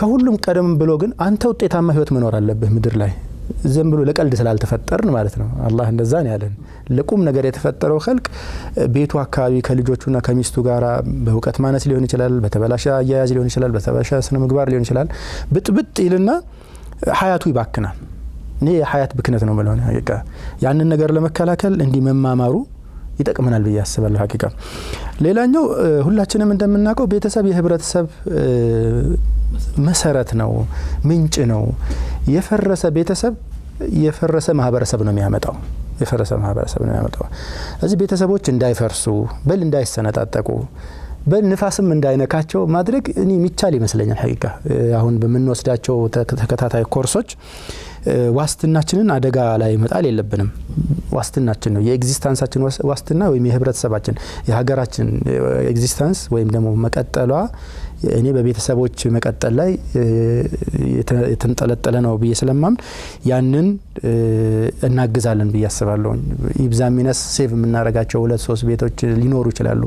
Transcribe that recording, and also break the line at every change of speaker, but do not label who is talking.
ከሁሉም ቀደም ብሎ ግን አንተ ውጤታማ ህይወት መኖር አለብህ ምድር ላይ ዝም ብሎ ለቀልድ ስላልተፈጠርን ማለት ነው አላህ እንደዛ ነው ያለን ለቁም ነገር የተፈጠረው ኸልቅ ቤቱ አካባቢ ከልጆቹና ከሚስቱ ጋር በእውቀት ማነስ ሊሆን ይችላል በተበላሻ አያያዝ ሊሆን ይችላል በተበላሻ ስነ ምግባር ሊሆን ይችላል ብጥብጥ ይልና ሀያቱ ይባክናል እኔ ሀያት ብክነት ነው ማለት ነው ሀቂቃ ያንን ነገር ለመከላከል እንዲ መማማሩ ይጠቅመናል ብዬ አስባለሁ ሀቂቃ ሌላኛው ሁላችንም እንደምናውቀው ቤተሰብ የህብረተሰብ መሰረት ነው ምንጭ ነው የፈረሰ ቤተሰብ የፈረሰ ማህበረሰብ ነው የሚያመጣው እዚህ ቤተሰቦች እንዳይፈርሱ በል እንዳይሰነጣጠቁ በንፋስም እንዳይነካቸው ማድረግ እኔ የሚቻል ይመስለኛል ሀቂቃ አሁን በመንወስዳቸው ተከታታይ ኮርሶች ዋስትናችንን አደጋ ላይ መጣል የለብንም ዋስትናችን ነው የኤግዚስተንሳችን ዋስትና ወይም የህብረተሰባችን የሀገራችን ኤግዚስተንስ ወይም ደግሞ መቀጠሏ እኔ በቤተሰቦች መቀጠል ላይ የተንጠለጠለ ነው ብዬ ስለማምን ያንን እናግዛለን ብዬ አስባለሁ ይብዛሚነስ ሴቭ የምናረጋቸው 2-3 ቤቶች ሊኖሩ ይችላሉ